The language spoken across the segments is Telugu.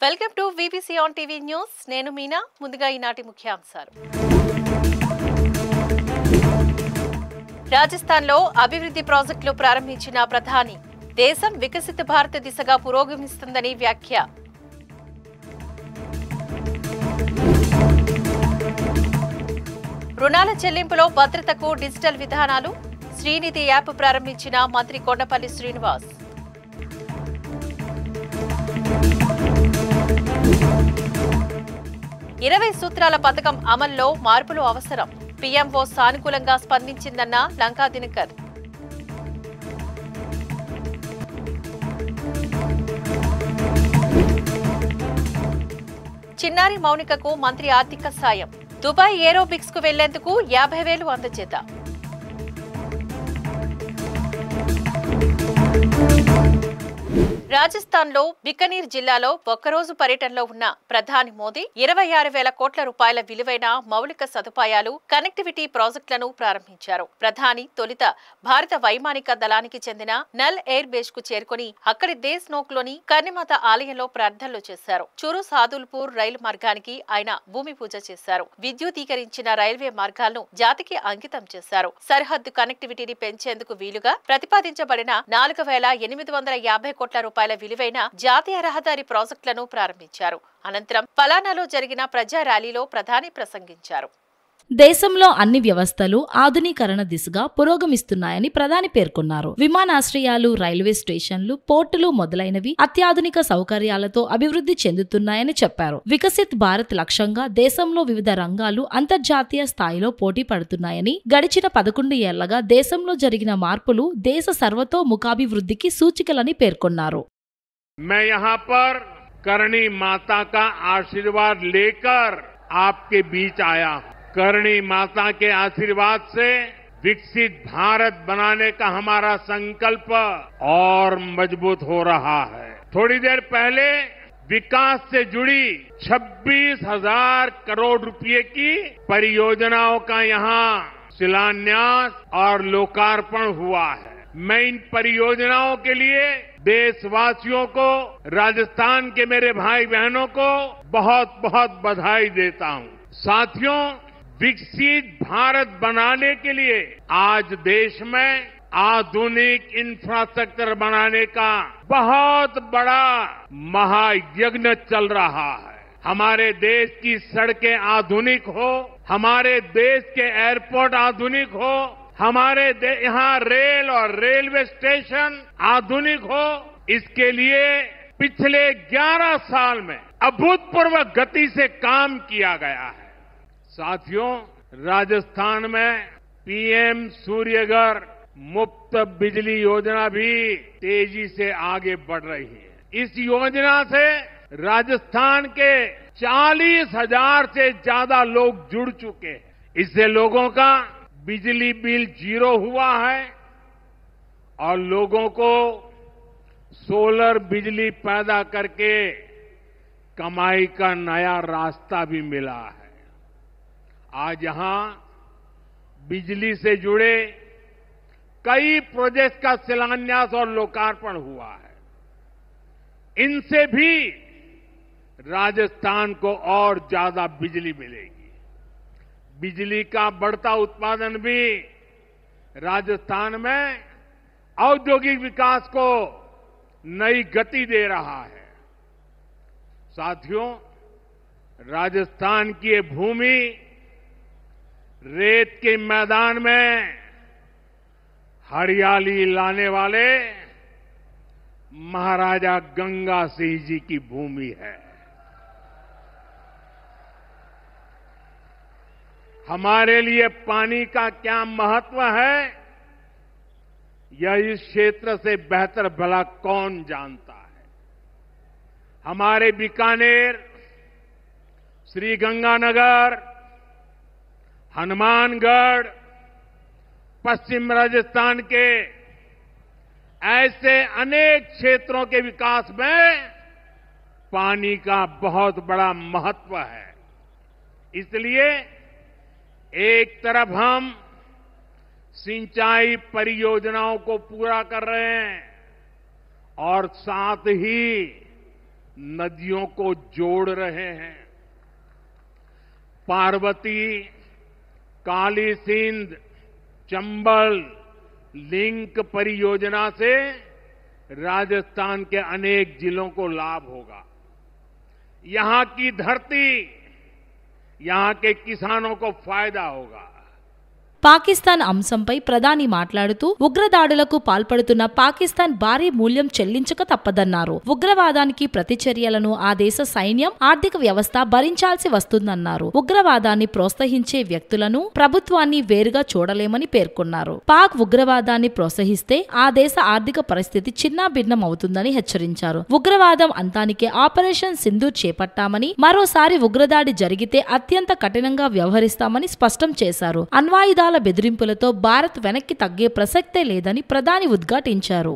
Welcome to VBC on TV news. నేను మీనా. ముందుగా ఈనాటి ముఖ్యాంశాలు. రాజస్థాన్లో అభివృద్ధి ప్రాజెక్టులు ప్రారంభించిన ప్రధాని. దేశం వికసిత భారత దిశగా పురోగమిస్తుందని వ్యాఖ్య. రుణాల చెల్లింపులో భద్రతకు డిజిటల్ విధానాలు. శ్రీనిధి యాప్ ప్రారంభించిన మంత్రి కొండపల్లి శ్రీనివాస్. ఇరవై సూత్రాల పథకం అమల్లో మార్పులు అవసరం. పీఎంఓ సానుకూలంగా స్పందించిందన్న లంకా దినకర్. చిన్నారి మౌనికకు మంత్రి ఆర్థిక సాయం. దుబాయ్ ఏరోబిక్స్ కు వెళ్లేందుకు 50,000 అందజేత. రాజస్థాన్లో బికనీర్ జిల్లాలో ఒక్కరోజు పర్యటనలో ఉన్న ప్రధాని మోదీ 26,000 కోట్ల రూపాయల విలువైన మౌలిక సదుపాయాలు, కనెక్టివిటీ ప్రాజెక్టులను ప్రారంభించారు. ప్రధాని తొలుత భారత వైమానిక దళానికి చెందిన నల్ ఎయిర్ బేస్ కు చేరుకుని అక్కడి దేశ్నోక్లోని కర్ణిమాత ఆలయంలో ప్రార్థనలు చేశారు. చురు సాదుల్పూర్ రైలు మార్గానికి ఆయన భూమి పూజ చేశారు. విద్యుదీకరించిన రైల్వే మార్గాలను జాతికి అంకితం చేశారు. సరిహద్దు కనెక్టివిటీని పెంచేందుకు వీలుగా ప్రతిపాదించబడిన 4,850 కోట్ల రూపాయల విలువైన జాతీయ రహదారి ప్రాజెక్టులను ప్రారంభించారు. అనంతరం పలానాలో జరిగిన ప్రజా ర్యాలీలో ప్రధాని ప్రసంగించారు. దేశంలో అన్ని వ్యవస్థలు ఆధునీకరణ దిశగా పురోగమిస్తున్నాయని ప్రధాని పేర్కొన్నారు. విమానాశ్రయాలు, రైల్వే స్టేషన్లు, పోర్టులు మొదలైనవి అత్యాధునిక సౌకర్యాలతో అభివృద్ధి చెందుతున్నాయని చెప్పారు. వికసిత్ భారత్ లక్ష్యంగా దేశంలో వివిధ రంగాలు అంతర్జాతీయ స్థాయిలో పోటీ పడుతున్నాయని, గడిచిన 11 ఏళ్లగా దేశంలో జరిగిన మార్పులు దేశ సర్వతోముఖాభివృద్ధికి సూచికలని పేర్కొన్నారు. मैं यहाँ पर करणी माता का आशीर्वाद लेकर आपके बीच आया हूँ। करणी माता के आशीर्वाद से विकसित भारत बनाने का हमारा संकल्प और मजबूत हो रहा है। थोड़ी देर पहले विकास से जुड़ी 26,000 करोड़ रुपए की परियोजनाओं का यहाँ शिलान्यास और लोकार्पण हुआ है। मैं इन परियोजनाओं के लिए देशवासियों को, राजस्थान के मेरे भाई बहनों को बहुत बहुत बधाई देता हूं। साथियों, विकसित भारत बनाने के लिए आज देश में आधुनिक इंफ्रास्ट्रक्चर बनाने का बहुत बड़ा महायज्ञ चल रहा है। हमारे देश की सड़कें आधुनिक हो, हमारे देश के एयरपोर्ट आधुनिक हो, हमारे यहाँ रेल और रेलवे स्टेशन आधुनिक हो, इसके लिए पिछले 11 साल में अभूतपूर्व गति से काम किया गया है। साथियों, राजस्थान में पीएम सूर्यघर मुफ्त बिजली योजना भी तेजी से आगे बढ़ रही है। इस योजना से राजस्थान के 40,000 से ज्यादा लोग जुड़ चुके हैं। इससे लोगों का बिजली बिल 0 हुआ है और लोगों को सोलर बिजली पैदा करके कमाई का नया रास्ता भी मिला है। आज यहां बिजली से जुड़े कई प्रोजेक्ट का शिलान्यास और लोकार्पण हुआ है। इनसे भी राजस्थान को और ज्यादा बिजली मिलेगी। बिजली का बढ़ता उत्पादन भी राजस्थान में औद्योगिक विकास को नई गति दे रहा है। साथियों, राजस्थान की ये भूमि रेत के मैदान में हरियाली लाने वाले महाराजा गंगा सिंह जी की भूमि है। हमारे लिए पानी का क्या महत्व है, यह इस क्षेत्र से बेहतर भला कौन जानता है। हमारे बीकानेर, श्रीगंगानगर, हनुमानगढ़, पश्चिम राजस्थान के ऐसे अनेक क्षेत्रों के विकास में पानी का बहुत बड़ा महत्व है। इसलिए एक तरफ हम सिंचाई परियोजनाओं को पूरा कर रहे हैं और साथ ही नदियों को जोड़ रहे हैं। पार्वती, काली सिंध, चंबल लिंक परियोजना से राजस्थान के अनेक जिलों को लाभ होगा। यहां की धरती, यहां के किसानों को फायदा होगा। పాకిస్తాన్ అంశంపై ప్రధాని మాట్లాడుతూ ఉగ్రదాడులకు పాల్పడుతున్న పాకిస్తాన్ భారీ మూల్యం చెల్లించక తప్పదన్నారు. ఉగ్రవాదానికి ప్రతిచర్యలను ఆ దేశ సైన్యం, ఆర్థిక వ్యవస్థ భరించాల్సి వస్తుందన్నారు. ఉగ్రవాదాన్ని ప్రోత్సహించే వ్యక్తులను, ప్రభుత్వాన్ని వేరుగా చూడలేమని పేర్కొన్నారు. పాక్ ఉగ్రవాదాన్ని ప్రోత్సహిస్తే ఆ దేశ ఆర్థిక పరిస్థితి చిన్నాభిన్నం అవుతుందని హెచ్చరించారు. ఉగ్రవాదం అంతానికే ఆపరేషన్ సింధూర్ చేపట్టామని, మరోసారి ఉగ్రదాడి జరిగితే అత్యంత కఠినంగా వ్యవహరిస్తామని స్పష్టం చేశారు. అణ్వాయుధాల బెదిరింపులతో భారత్ వెనక్కి తగ్గే ప్రసక్తే లేదని ప్రధాని ఉద్ఘాటించారు.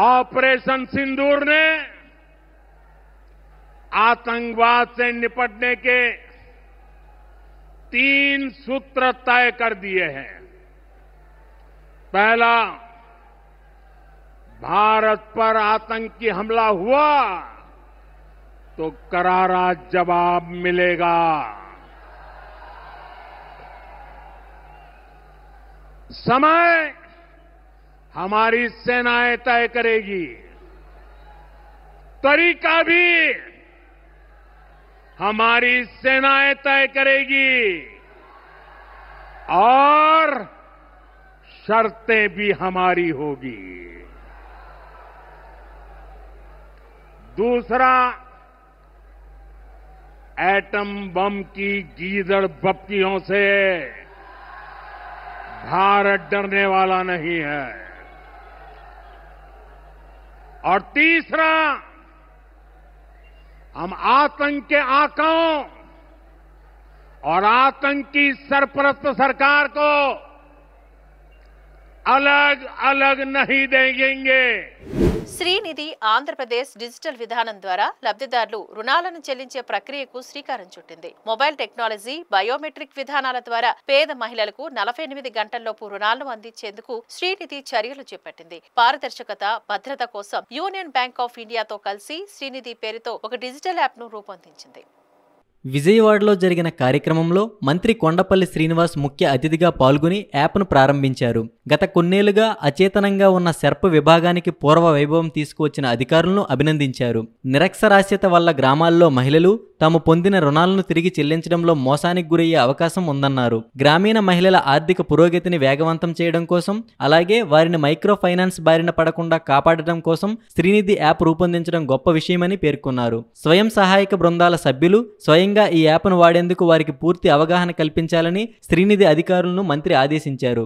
ऑपरेशन सिंदूर ने आतंकवाद से निपटने के 3 सूत्र तय कर दिए हैं। पहला, भारत पर आतंकी हमला हुआ तो करारा जवाब मिलेगा। समय हमारी सेनाएं तय करेगी, तरीका भी हमारी सेनाएं तय करेगी और शर्तें भी हमारी होगी। दूसरा, एटम बम की गीदड़ बप्तियों से भारत डरने वाला नहीं है। और तीसरा, हम आतंक के आकाओं और आतंकी सरपरस्त सरकार को अलग अलग नहीं देंगे। శ్రీనిధి ఆంధ్రప్రదేశ్ డిజిటల్ విధానం ద్వారా లబ్ధిదారులు రుణాలను చెల్లించే ప్రక్రియకు శ్రీకారం చుట్టింది. మొబైల్ టెక్నాలజీ, బయోమెట్రిక్ విధానాల ద్వారా పేద మహిళలకు 48 గంటల్లోపు రుణాలను అందించేందుకు శ్రీనిధి చర్యలు చేపట్టింది. పారదర్శకత, భద్రత కోసం యూనియన్ బ్యాంక్ ఆఫ్ ఇండియాతో కలిసి శ్రీనిధి పేరుతో ఒక డిజిటల్ యాప్ ను రూపొందించింది. విజయవాడలో జరిగిన కార్యక్రమంలో మంత్రి కొండపల్లి శ్రీనివాస్ ముఖ్య అతిథిగా పాల్గొని యాప్ను ప్రారంభించారు. గత కొన్నేళ్లుగా అచేతనంగా ఉన్న సెర్ప్ విభాగానికి పూర్వ వైభవం తీసుకువచ్చిన అధికారులను అభినందించారు. నిరక్షరాస్యత వల్ల గ్రామాల్లో మహిళలు తాము పొందిన రుణాలను తిరిగి చెల్లించడంలో మోసానికి గురయ్యే అవకాశం ఉందన్నారు. గ్రామీణ మహిళల ఆర్థిక పురోగతిని వేగవంతం చేయడం కోసం, అలాగే వారిని మైక్రో ఫైనాన్స్ బారిన పడకుండా కాపాడటం కోసం శ్రీనిధి యాప్ రూపొందించడం గొప్ప విషయమని పేర్కొన్నారు. స్వయం సహాయక బృందాల సభ్యులు స్వయంగా ఈ యాప్ను వాడేందుకు వారికి పూర్తి అవగాహన కల్పించాలని శ్రీనిధి అధికారులను మంత్రి ఆదేశించారు.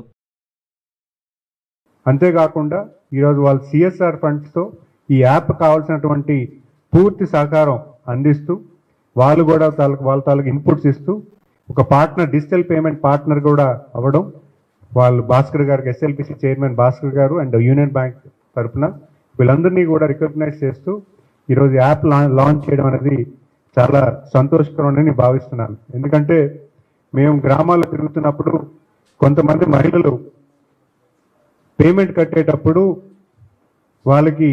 అంతేకాకుండా ఈరోజు వాళ్ళ సిఎస్ఆర్ ఫండ్స్తో ఈ యాప్ కావాల్సినటువంటి పూర్తి సహకారం అందిస్తూ వాళ్ళు కూడా వాళ్ళ తాలూకు ఇన్పుట్స్ ఇస్తూ ఒక పార్ట్నర్, డిజిటల్ పేమెంట్ పార్ట్నర్ కూడా అవ్వడం, వాళ్ళు భాస్కర్ గారికి, ఎస్ఎల్పిసి చైర్మన్ భాస్కర్ గారు అండ్ యూనియన్ బ్యాంక్ తరఫున వీళ్ళందరినీ కూడా రికగ్నైజ్ చేస్తూ ఈరోజు యాప్ లాంచ్ చేయడం అనేది చాలా సంతోషకరమని నేను భావిస్తున్నాను. ఎందుకంటే మేము గ్రామాల్లో తిరుగుతున్నప్పుడు కొంతమంది మహిళలు పేమెంట్ కట్టేటప్పుడు వాళ్ళకి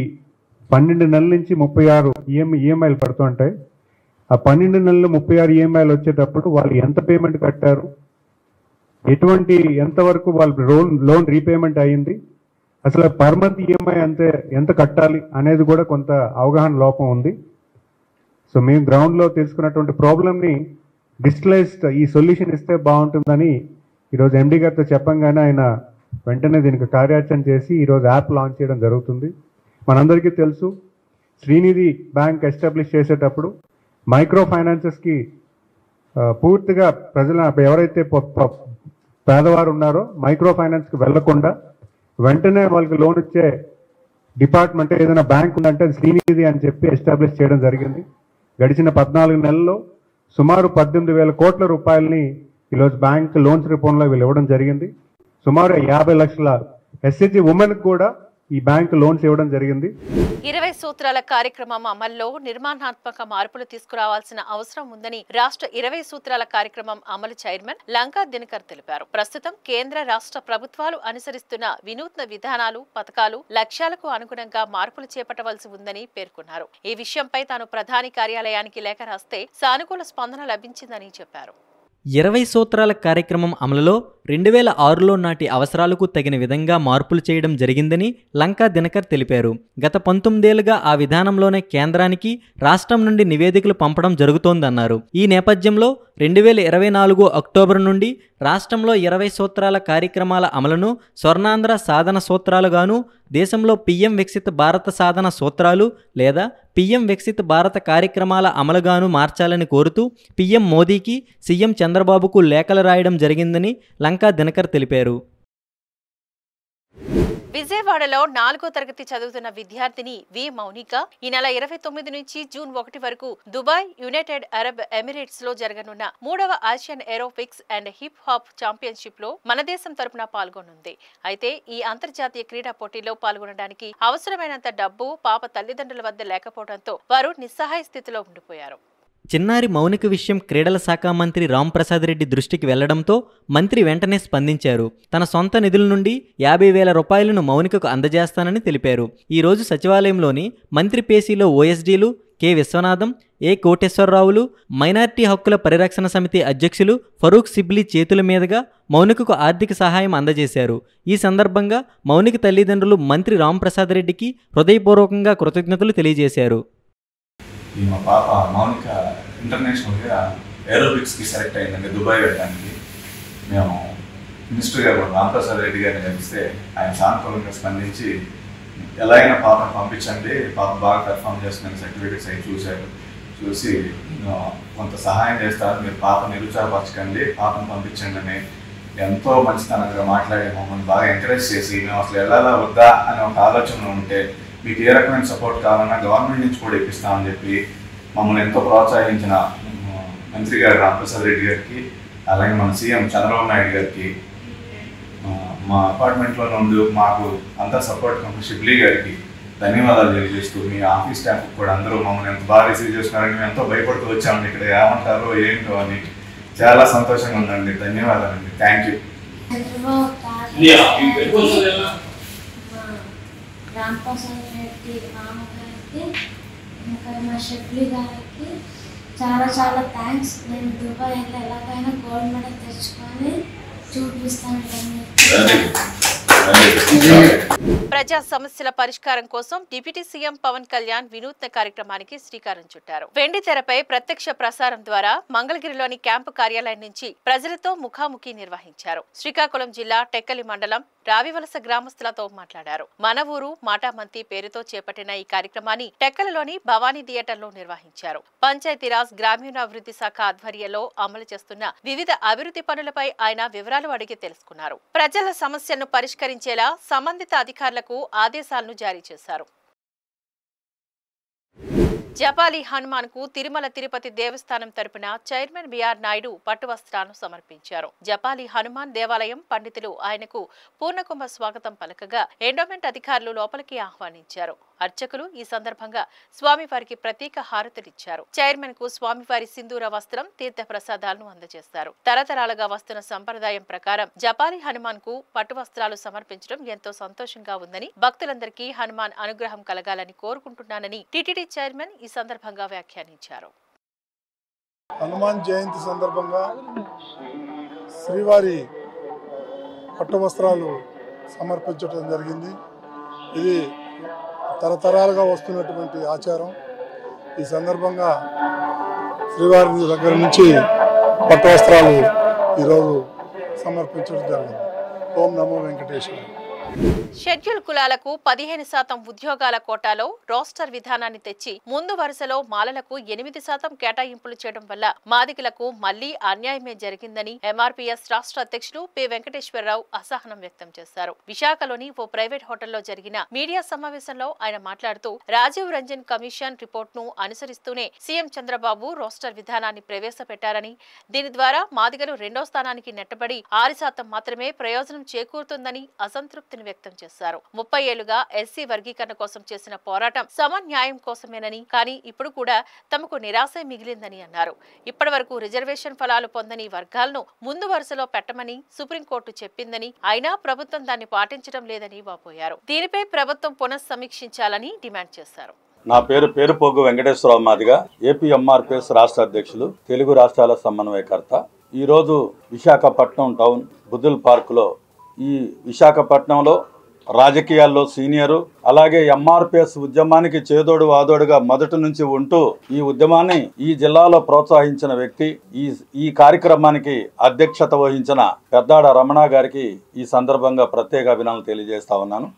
12 నెలల నుంచి 36 ఈఎంఐలు పడుతూ ఉంటాయి. ఆ 12 నెలలు 36 ఈఎంఐలు వచ్చేటప్పుడు వాళ్ళు ఎంత పేమెంట్ కట్టారు, ఎంతవరకు వాళ్ళ లోన్ రీపేమెంట్ అయ్యింది, అసలు పర్ మంత్ ఈఎంఐ ఎంత కట్టాలి అనేది కూడా కొంత అవగాహన లోపం ఉంది. సో మేము గ్రౌండ్లో తెలుసుకున్నటువంటి ప్రాబ్లమ్ని డిజిటలైజ్డ్ ఈ సొల్యూషన్ ఇస్తే బాగుంటుందని ఈరోజు ఎండి గారితో చెప్పంగానే ఆయన వెంటనే దీనికి కార్యాచరణ చేసి ఈరోజు యాప్ లాంచ్ చేయడం జరుగుతుంది. మనందరికీ తెలుసు, శ్రీనిధి బ్యాంక్ ఎస్టాబ్లిష్ చేసేటప్పుడు మైక్రో ఫైనాన్సెస్కి పూర్తిగా ఎవరైతే పేదవారు ఉన్నారో మైక్రో ఫైనాన్స్కి వెళ్లకుండా వెంటనే వాళ్ళకి లోన్ ఇచ్చే డిపార్ట్మెంట్ ఏదైనా బ్యాంక్ ఉందంటే అది శ్రీనిధి అని చెప్పి ఎస్టాబ్లిష్ చేయడం జరిగింది. గడిచిన 14 నెలల్లో సుమారు 18,000 కోట్ల రూపాయలని ఈరోజు బ్యాంక్ లోన్స్ రూపంలో వీళ్ళు ఇవ్వడం జరిగింది. సుమారు 50 లక్షల ఎస్హెచ్జి ఉమెన్కి కూడా ఈ బ్యాంక్ లోన్స్ ఇవ్వడం జరిగింది. 20 సూత్రాల కార్యక్రమం అమల్లో నిర్మాణాత్మక మార్పులు తీసుకురావాల్సిన అవసరం ఉందని రాష్ట్ర 20 సూత్రాల కార్యక్రమం అమలు చైర్మన్ లంకా దినకర్ తెలిపారు. ప్రస్తుతం కేంద్ర రాష్ట్ర ప్రభుత్వాలు అనుసరిస్తున్న వినూత్న విధానాలు, పథకాలు, లక్ష్యాలకు అనుగుణంగా మార్పులు చేపట్టవలసి ఉందని పేర్కొన్నారు. ఈ విషయంపై తాను ప్రధాని కార్యాలయానికి లేఖ రాస్తే సానుకూల స్పందన లభించిందని చెప్పారు. 20 సూత్రాల కార్యక్రమం అమలులో 2006లో నాటి అవసరాలకు తగిన విధంగా మార్పులు చేయడం జరిగిందని లంకా దినకర్ తెలిపారు. గత 19 ఏళ్లుగా ఆ విధానంలోనే కేంద్రానికి రాష్ట్రం నుండి నివేదికలు పంపడం జరుగుతోందన్నారు. ఈ నేపథ్యంలో 2024 అక్టోబర్ నుండి రాష్ట్రంలో 20 సూత్రాల కార్యక్రమాల అమలును స్వర్ణాంధ్ర సాధన సూత్రాలుగాను, దేశంలో పీఎం వికసిత భారత సాధన సూత్రాలు లేదా పీఎం వికసిత భారత కార్యక్రమాల అమలుగాను మార్చాలని కోరుతూ పీఎం మోదీకి, సీఎం చంద్రబాబుకు లేఖలు రాయడం జరిగిందని లంకా దినకర్ తెలిపారు. విజయవాడలో 4వ తరగతి చదువుతున్న విద్యార్థిని వి మౌనిక ఈ నెల 29 నుంచి జూన్ 1 వరకు దుబాయ్, యునైటెడ్ అరబ్ ఎమిరేట్స్ లో జరగనున్న 3వ Asian aerobics and hip hop championship లో మన దేశం తరపున పాల్గొనుంది. అయితే ఈ అంతర్జాతీయ క్రీడా పోటీలో పాల్గొనడానికి అవసరమైనంత డబ్బు పాప తల్లిదండ్రుల వద్ద లేకపోవడంతో వారు నిస్సహాయ స్థితిలో ఉండిపోయారు. చిన్నారి మౌనిక విషయం క్రీడల శాఖ మంత్రి రాంప్రసాద్ రెడ్డి దృష్టికి వెళ్లడంతో మంత్రి వెంటనే స్పందించారు. తన సొంత నిధుల నుండి 50,000 రూపాయలను మౌనికకు అందజేస్తానని తెలిపారు. ఈ రోజు సచివాలయంలోని మంత్రి పేసీలో ఓఎస్డీలు కె విశ్వనాథం, ఏ కోటేశ్వరరావులు, మైనారిటీ హక్కుల పరిరక్షణ సమితి అధ్యక్షులు ఫరూక్ సిబ్లీ చేతుల మీదుగా మౌనికకు ఆర్థిక సహాయం అందజేశారు. ఈ సందర్భంగా మౌనిక తల్లిదండ్రులు మంత్రి రాంప్రసాద్ రెడ్డికి హృదయపూర్వకంగా కృతజ్ఞతలు తెలియజేశారు. మా పాప మౌనిక ఇంటర్నేషనల్గా ఏరోబిక్స్కి సెలెక్ట్ అయిందండి దుబాయ్ వెళ్ళడానికి. మేము మినిస్టర్ గారు రాంప్రసాద్ రెడ్డి గారిని కలిస్తే ఆయన సానుకూలంగా స్పందించి ఎలాగైనా పాపను పంపించండి, పాప బాగా పెర్ఫామ్ చేస్తుందని సర్టిఫికేట్స్ అవి చూసి కొంత సహాయం చేస్తారు, మీరు పాప నిరుత్సాహపరచకండి, పాపను పంపించండి అని ఎంతో మంచితనంగా మాట్లాడి మమ్మల్ని బాగా ఎంకరేజ్ చేసి మేము అసలు వెళ్ళాలా వద్దా అనే ఒక ఆలోచన ఉంటే మీకు ఏ రకమైన సపోర్ట్ కావాలన్నా గవర్నమెంట్ నుంచి కూడా ఇప్పిస్తామని చెప్పి మమ్మల్ని ఎంతో ప్రోత్సహించిన మంత్రి గారు రాంప్రసాద్ రెడ్డి గారికి, అలాగే మన సీఎం చంద్రబాబు నాయుడు గారికి, మా అపార్ట్మెంట్లో నుండి మాకు అంతా సపోర్ట్ కంపెనీ షిబ్లీ గారికి ధన్యవాదాలు తెలియజేస్తూ, మీ ఆఫీస్ స్టాఫ్ కూడా అందరూ మమ్మల్ని ఎంత బాగా రిసీవ్ చేస్తున్నారని మేము ఎంతో భయపడుతూ వచ్చామండి. ఇక్కడ ఏమంటారో ఏంటో అని చాలా సంతోషంగా ఉందండి. ధన్యవాదాలండి. Thank you. రాంప్రసాద్ రెడ్డి మామగారికి ఇంకా మా షెఫ్లీ గారికి చాలా చాలా థ్యాంక్స్. నేను దుబాయ్ వెళ్ళి ఎలాగైనా గోల్డ్ మెడల్ తెచ్చుకొని చూపిస్తాను. ప్రజా సమస్యల పరిష్కారం కోసం డిప్యూటీ సీఎం పవన్ కళ్యాణ్ వినూత్న కార్యక్రమానికి శ్రీకారం చుట్టారు. వెండి తెరపై ప్రత్యక్ష ప్రసారం ద్వారా మంగళగిరిలోని క్యాంపు కార్యాలయం నుంచి ప్రజలతో ముఖాముఖి నిర్వహించారు. శ్రీకాకుళం జిల్లా టెక్కలి మండలం రావివలస గ్రామస్తులతో మాట్లాడారు. మన ఊరు మాటామంతి పేరుతో చేపట్టిన ఈ కార్యక్రమాన్ని టెక్కలలోని భవానీ థియేటర్లో నిర్వహించారు. పంచాయతీరాజ్ గ్రామీణాభివృద్ధి శాఖ ఆధ్వర్యంలో అమలు చేస్తున్న వివిధ అభివృద్ధి పనులపై ఆయన వివరాలు అడిగి తెలుసుకున్నారు. ప్రజల సమస్యలను పరిష్కరించేలా సంబంధిత అధికారులకు ఆదేశాలను జారీ చేశారు. జపాలి హనుమాన్ కు తిరుమల తిరుపతి దేవస్థానం తరపున చైర్మన్ బిఆర్ నాయుడు పట్టు వస్త్రాలను సమర్పించారు. జపాలి హనుమాన్ దేవాలయం పండితులు ఆయనకు పూర్ణకుంభ స్వాగతం పలకగా ఎండోమెంట్ అధికారులు లోపలికి ఆహ్వానించారు. అర్చకులు ఈ సందర్భంగా స్వామివారికి ప్రత్యేక హారతులిచ్చారు. చైర్మన్ కు స్వామివారి సింధూర వస్త్రం, తీర్థ ప్రసాదాలను అందజేశారు. తరతరాలుగా వస్తున్న సంప్రదాయం ప్రకారం జపాలి హనుమాన్ కు పట్టు వస్త్రాలు సమర్పించడం ఎంతో సంతోషంగా ఉందని, భక్తులందరికీ హనుమాన్ అనుగ్రహం కలగాలని కోరుకుంటున్నానని టీటీడీ చైర్మన్ ఈ సందర్భంగా వ్యాఖ్యానించారు. హనుమాన్ జయంతి సందర్భంగా శ్రీవారి పట్టు వస్త్రాలు సమర్పించడం జరిగింది. ఇది తరతరాలుగా వస్తున్నటువంటి ఆచారం. ఈ సందర్భంగా శ్రీవారి దగ్గర నుంచి పట్టు వస్త్రాలు ఈరోజు సమర్పించడం జరిగింది. ఓం నమో వెంకటేశ్వర. షెడ్యూల్ కులాలకు 15% ఉద్యోగాల కోటాలో రోస్టర్ విధానాన్ని తెచ్చి ముందు వరుసలో మాలలకు 8% కేటాయింపులు చేయడం వల్ల మాదిగలకు మళ్లీ అన్యాయమే జరిగిందని ఎంఆర్పీఎస్ రాష్ట్ర అధ్యక్షులు పి వెంకటేశ్వరరావు అసహనం వ్యక్తం చేశారు. విశాఖలోని ఓ ప్రైవేట్ హోటల్లో జరిగిన మీడియా సమావేశంలో ఆయన మాట్లాడుతూ రాజీవ్ రంజన్ కమిషన్ రిపోర్ట్ ను అనుసరిస్తూనే సీఎం చంద్రబాబు రోస్టర్ విధానాన్ని ప్రవేశపెట్టారని, దీని ద్వారా మాదిగలు 2వ స్థానానికి నెట్టబడి 6% మాత్రమే ప్రయోజనం చేకూరుతుందని అసంతృప్తి ఆసక్తిని వ్యక్తం చేశారు. 30 ఏళ్లుగా ఎస్సీ వర్గీకరణ కోసం చేసిన పోరాటం సమన్యాయం కోసమేనని, కానీ ఇప్పుడు కూడా తమకు నిరాశే మిగిలిందని అన్నారు. ఇప్పటి వరకు రిజర్వేషన్ ఫలాలు పొందని వర్గాలను ముందు వరుసలో పెట్టమని సుప్రీంకోర్టు చెప్పిందని, అయినా ప్రభుత్వం దాన్ని పాటించడం లేదని వాపోయారు. దీనిపై ప్రభుత్వం పునఃసమీక్షించాలని డిమాండ్ చేశారు. నా పేరుపోగు వెంకటేశ్వరరావు మాదిగ, ఏపీ ఎంఆర్పీఎస్ రాష్ట్ర అధ్యక్షులు, తెలుగు రాష్ట్రాల సమన్వయకర్త. ఈరోజు విశాఖపట్నం టౌన్ బుద్ధుల్ పార్కులో, ఈ విశాఖపట్నంలో రాజకీయాల్లో సీనియరు, అలాగే ఎంఆర్పీఎస్ ఉద్యమానికి చేదోడు వాదోడుగా మొదటి నుంచి ఉంటూ ఈ ఉద్యమాన్ని ఈ జిల్లాలో ప్రోత్సహించిన వ్యక్తి, ఈ కార్యక్రమానికి అధ్యక్షత వహించిన పెద్దాడ రమణ గారికి ఈ సందర్భంగా ప్రత్యేక అభినందనలు తెలియజేస్తా ఉన్నాను.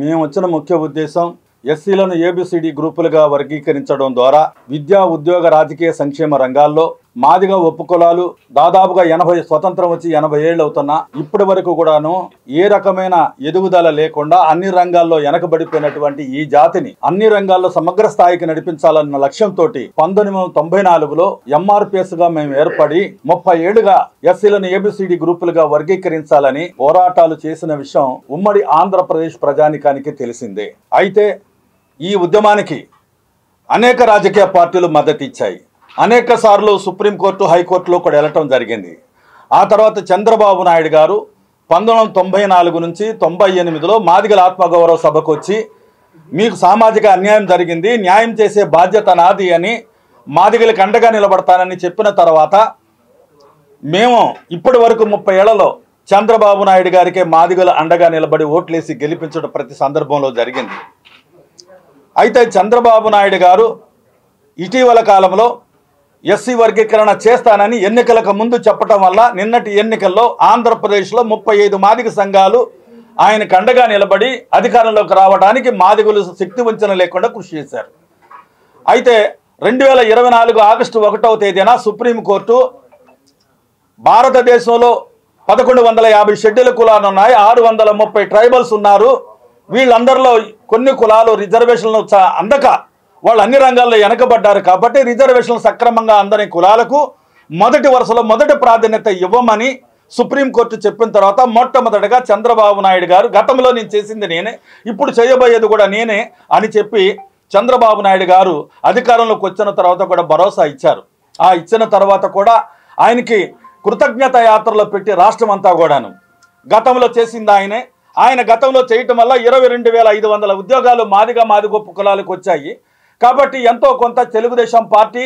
మేము వచ్చిన ముఖ్య ఉద్దేశం ఎస్సీలను ఏబిసిడి గ్రూపులుగా వర్గీకరించడం ద్వారా విద్యా, ఉద్యోగ, రాజకీయ, సంక్షేమ రంగాల్లో మాదిగ ఉపకులాలు దాదాపుగా 80 స్వతంత్రం వచ్చి 80 ఏళ్ళు అవుతున్నా ఇప్పటి వరకు కూడాను ఏ రకమైన ఎదుగుదల లేకుండా అన్ని రంగాల్లో వెనకబడిపోయినటువంటి ఈ జాతిని అన్ని రంగాల్లో సమగ్ర స్థాయికి నడిపించాలన్న లక్ష్యంతో 1994లో ఎంఆర్పిఎస్ గా మేము ఏర్పడి 30 ఏళ్లుగా ఎస్సీలను ఏబిసిడి గ్రూపులుగా వర్గీకరించాలని పోరాటాలు చేసిన విషయం ఉమ్మడి ఆంధ్రప్రదేశ్ ప్రజానికానికి తెలిసిందే. అయితే ఈ ఉద్యమానికి అనేక రాజకీయ పార్టీలు మద్దతు ఇచ్చాయి. అనేక సార్లు సుప్రీంకోర్టు, హైకోర్టులో కూడా వెళ్ళటం జరిగింది. ఆ తర్వాత చంద్రబాబు నాయుడు గారు 1994 నుంచి 98లో మాదిగల ఆత్మగౌరవ సభకు వచ్చి మీకు సామాజిక అన్యాయం జరిగింది, న్యాయం చేసే బాధ్యత నాది అని మాదిగలకు అండగా నిలబడతానని చెప్పిన తర్వాత మేము ఇప్పటి వరకు 30 ఏళ్లలో చంద్రబాబు నాయుడు గారికే మాదిగల అండగా నిలబడి ఓట్లేసి గెలిపించడం ప్రతి సందర్భంలో జరిగింది. అయితే చంద్రబాబు నాయుడు గారు ఇటీవల కాలంలో ఎస్సీ వర్గీకరణ చేస్తానని ఎన్నికలకు ముందు చెప్పటం వల్ల నిన్నటి ఎన్నికల్లో ఆంధ్రప్రదేశ్లో 35 మాదిగ సంఘాలు ఆయనకు అండగా నిలబడి అధికారంలోకి రావడానికి మాదిగలు శక్తి వంచన లేకుండా కృషి చేశారు. అయితే 2024 ఆగస్టు 1వ తేదీన సుప్రీంకోర్టు భారతదేశంలో 1150 షెడ్యూల్ కులాలు ఉన్నాయి, 630 ట్రైబల్స్ ఉన్నారు, వీళ్ళందరిలో కొన్ని కులాలు రిజర్వేషన్లు అందక వాళ్ళు అన్ని రంగాల్లో వెనకబడ్డారు కాబట్టి రిజర్వేషన్లు సక్రమంగా అందని కులాలకు మొదటి వరుసలో మొదటి ప్రాధాన్యత ఇవ్వమని సుప్రీంకోర్టు చెప్పిన తర్వాత మొట్టమొదటిగా చంద్రబాబు నాయుడు గారు గతంలో నేను చేసింది నేనే, ఇప్పుడు చేయబోయేది కూడా నేనే అని చెప్పి చంద్రబాబు నాయుడు గారు అధికారంలోకి వచ్చిన తర్వాత కూడా భరోసా ఇచ్చారు. ఆ ఇచ్చిన తర్వాత కూడా ఆయనకి కృతజ్ఞత యాత్రలో పెట్టి రాష్ట్రం అంతా కూడాను గతంలో చేసింది ఆయన గతంలో చేయటం వల్ల 22,500 ఉద్యోగాలు మాదిగొప్పు కులాలకు వచ్చాయి. కాబట్టి ఎంతో కొంత తెలుగుదేశం పార్టీ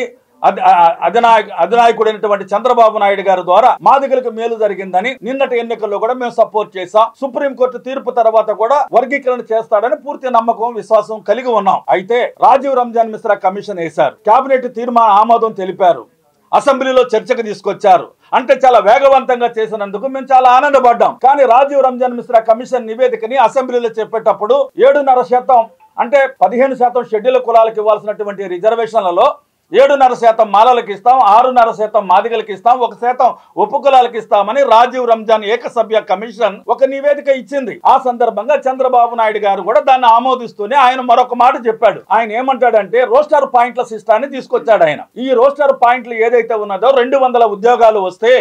అధినాయకుడైనటువంటి చంద్రబాబు నాయుడు గారి ద్వారా మాదిగలకు మేలు జరిగిందని నిన్నటి ఎన్నికల్లో కూడా మేము సపోర్ట్ చేశాం. సుప్రీంకోర్టు తీర్పు తర్వాత కూడా వర్గీకరణ చేస్తాడని పూర్తి నమ్మకం, విశ్వాసం కలిగి ఉన్నాం. అయితే రాజీవ్ రంజాన్ మిశ్రా కమిషన్ వేశారు, కేబినెట్ తీర్మానం ఆమోదం తెలిపారు, అసెంబ్లీలో చర్చకు తీసుకొచ్చారు. అంటే చాలా వేగవంతంగా చేసినందుకు మేము చాలా ఆనందపడ్డాం. కానీ రాజీవ్ రంజాన్ మిశ్రా కమిషన్ నివేదికని అసెంబ్లీలో చెప్పేటప్పుడు 7.5% అంటే 15% షెడ్యూల్ కులాలకు ఇవ్వాల్సినటువంటి రిజర్వేషన్లలో 7.5% మాలలకు ఇస్తాం, 6.5% మాదిగలకు ఇస్తాం, 1% ఉపకులాలకు ఇస్తామని రాజీవ్ రంజాన్ ఏకసభ్య కమిషన్ ఒక నివేదిక ఇచ్చింది. ఆ సందర్భంగా చంద్రబాబు నాయుడు గారు కూడా దాన్ని ఆమోదిస్తూనే ఆయన మరొక మాట చెప్పాడు. ఆయన ఏమంటాడంటే రోస్టర్ పాయింట్ల సిస్టాన్ని తీసుకొచ్చాడు. ఆయన ఈ రోస్టర్ పాయింట్లు ఏదైతే ఉన్నదో 200 ఉద్యోగాలు వస్తే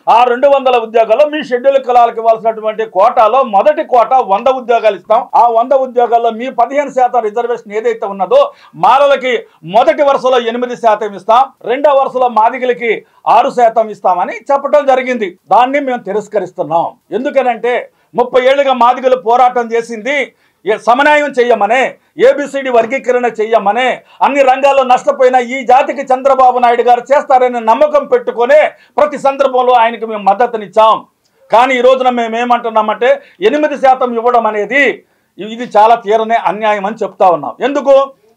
ఆ 200 ఉద్యోగాల్లో మీ షెడ్యూల్ కులాలకు ఇవ్వాల్సినటువంటి కోటాలో మొదటి కోటా 100 ఉద్యోగాలు ఇస్తాం. ఆ 100 ఉద్యోగాల్లో మీ 15% రిజర్వేషన్ ఏదైతే ఉన్నదో మాలలకి మొదటి వరుసలో 8% ఇస్తాం, రెండో వరుసలో మాదిగలకి 6% ఇస్తామని చెప్పడం జరిగింది. దాన్ని మేము తిరస్కరిస్తున్నాం. ఎందుకనంటే 30 ఏళ్లుగా మాదిగలు పోరాటం చేసింది సమన్యాయం చెయ్యమనే, ఏబిసిడి వర్గీకరణ చెయ్యమనే, అన్ని రంగాల్లో నష్టపోయిన ఈ జాతికి చంద్రబాబు నాయుడు గారు చేస్తారనే నమ్మకం పెట్టుకునే ప్రతి సందర్భంలో ఆయనకు మేము మద్దతునిచ్చాం. కానీ ఈ రోజున మేము ఏమంటున్నామంటే 8% ఇవ్వడం అనేది ఇది చాలా తీరనే అన్యాయం అని చెప్తా ఉన్నాం. ఎందుకు?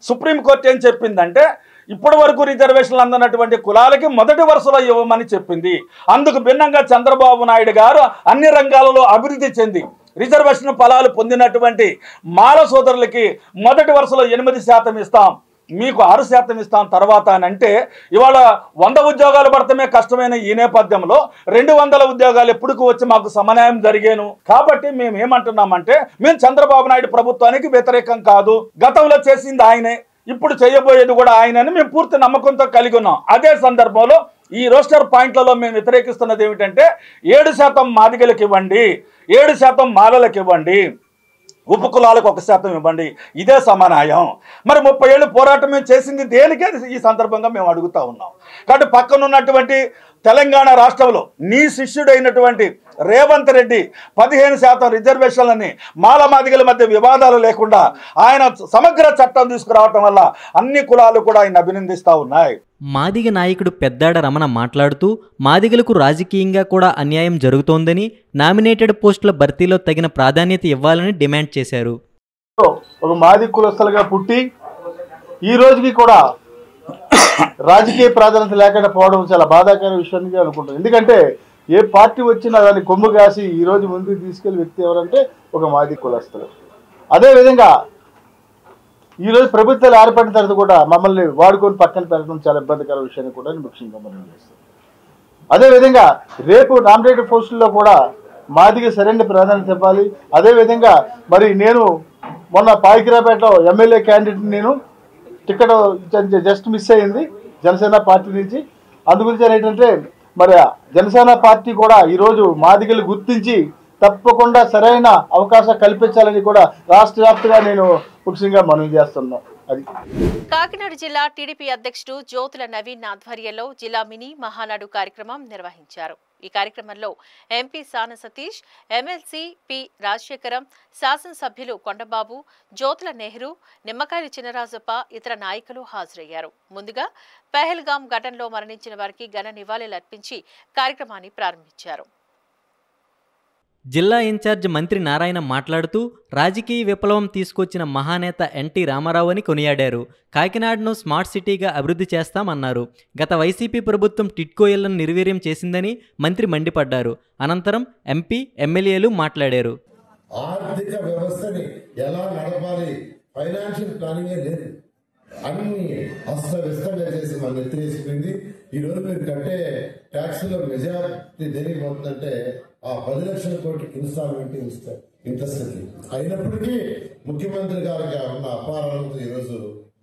సుప్రీంకోర్టు ఏం చెప్పిందంటే ఇప్పటి వరకు రిజర్వేషన్లు అందనటువంటి కులాలకి మొదటి వరుసలో ఇవ్వమని చెప్పింది. అందుకు భిన్నంగా చంద్రబాబు నాయుడు గారు అన్ని రంగాలలో అభివృద్ధి చెంది రిజర్వేషన్ ఫలాలు పొందినటువంటి మాల సోదరులకి మొదటి వరుసలో 8% ఇస్తాం, మీకు 6% ఇస్తాం తర్వాత అని అంటే ఇవాళ 100 ఉద్యోగాలు పడటమే కష్టమైన ఈ నేపథ్యంలో 200 ఉద్యోగాలు ఎప్పుడుకు వచ్చి మాకు సమన్యాయం జరిగేను. కాబట్టి మేము ఏమంటున్నామంటే మేము చంద్రబాబు నాయుడు ప్రభుత్వానికి వ్యతిరేకం కాదు, గతంలో చేసింది ఆయనే, ఇప్పుడు చేయబోయేది కూడా ఆయనని మేము పూర్తి నమ్మకంతో కలిగి ఉన్నాం. అదే సందర్భంలో ఈ రోస్టర్ పాయింట్లలో మేము వ్యతిరేకిస్తున్నది ఏమిటంటే 7% మాదిగలకు ఇవ్వండి, 7% మాలలకు ఇవ్వండి. ఉపకులాలకు 1% ఇవ్వండి, ఇదే సమానాయం. మరి 30 ఏళ్ళు పోరాటం మేము చేసింది దేనికే ఈ సందర్భంగా మేము అడుగుతా ఉన్నాం. కాబట్టి పక్కనున్నటువంటి తెలంగాణ రాష్ట్రంలో నీ శిష్యుడైనటువంటి రేవంత్ రెడ్డి 15% రిజర్వేషన్లని మాలమాదిగల మధ్య వివాదాలు లేకుండా ఆయన సమగ్ర చట్టం తీసుకురావటం వల్ల అన్ని కులాలు కూడా ఆయన అభినందిస్తూ ఉన్నాయి. మాదిగ నాయకుడు పెద్దాడ రమణ మాట్లాడుతూ మాదిగలకు రాజకీయంగా కూడా అన్యాయం జరుగుతోందని, నామినేటెడ్ పోస్టుల భర్తీలో తగిన ప్రాధాన్యత ఇవ్వాలని డిమాండ్ చేశారు. ఒక మాదిగ కులస్తులుగా పుట్టి ఈ రోజుకి కూడా రాజకీయ ప్రాధాన్యత లేకుండా పోవడం చాలా బాధాకర విషయాన్ని అనుకుంటాను. ఎందుకంటే ఏ పార్టీ వచ్చినా దాన్ని కొమ్ము కాసి ఈ రోజు ముందుకు తీసుకెళ్లే వ్యక్తి ఎవరంటే ఒక మాదిగ కులస్తులు. అదేవిధంగా ఈరోజు ప్రభుత్వాలు ఏర్పడిన తర్వాత కూడా మమ్మల్ని వాడుకొని పక్కన పెట్టడం చాలా ఇబ్బందికర విషయాన్ని కూడా ముఖ్యంగా మనం చేస్తాం. అదేవిధంగా రేపు నామినేటెడ్ పోస్టుల్లో కూడా మాదిగ సరైన ప్రాధాన్యత ఇవ్వాలి. అదేవిధంగా మరి నేను మొన్న పాయికిరాపేటలో ఎమ్మెల్యే క్యాండిడేట్ నేను టికెట్ జస్ట్ మిస్ అయింది జనసేన పార్టీ నుంచి. అందుగురించి ఏంటంటే మరి జనసేన పార్టీ కూడా ఈరోజు మాదిగలు గుర్తించి తప్పకుండా సరైన అవకాశం కల్పించాలని కూడా రాష్ట్ర వ్యాప్తంగా నేను ముఖ్యంగా మనవి చేస్తున్నాం. అది కాకినాడ జిల్లా టీడీపీ అధ్యక్షుడు జ్యోతుల నవీన్ ఆధ్వర్యంలో జిల్లా మినీ మహానాడు కార్యక్రమం నిర్వహించారు. ఈ కార్యక్రమంలో ఎంపీ సాన సతీష్, ఎమ్మెల్సీ పి రాజశేఖరం, శాసనసభ్యులు కొండబాబు, జ్యోతుల నెహ్రూ, నిమ్మకాయల చినరాజప్ప, ఇతర నాయకులు హాజరయ్యారు. ముందుగా పెహల్గాం ఘటనలో మరణించిన వారికి ఘన నివాళులర్పించి కార్యక్రమాన్ని ప్రారంభించారు. జిల్లా ఇన్ఛార్జ్ మంత్రి నారాయణ మాట్లాడుతూ రాజకీయ విప్లవం తీసుకొచ్చిన మహానేత ఎన్టీ రామారావు అని కొనియాడారు. కాకినాడను స్మార్ట్ సిటీగా అభివృద్ధి చేస్తామన్నారు. గత వైసీపీ ప్రభుత్వం టిడ్కో ఇళ్లను నిర్వీర్యం చేసిందని మంత్రి మండిపడ్డారు. అనంతరం ఎంపీ, ఎమ్మెల్యేలు మాట్లాడారు. ఆర్థిక వ్యవస్థని ఎలా నడపాలి, ఫైనాన్షియల్ ప్లానింగే లేదు, అన్ని అస్తవ్యస్తంగా చేసి మన ఎత్తివేసిపోయింది. ఈ రోజు మీరు కట్టే ట్యాక్స్ లో మెజారిటీ దేనికి పోతుందంటే ఆ 10 లక్షల కోట్ల ఇన్స్టాల్మెంట్ ఇంట్రెస్ట్ అయినప్పటికీ ముఖ్యమంత్రి గారికి ఉన్న అపారాలతో ఈరోజు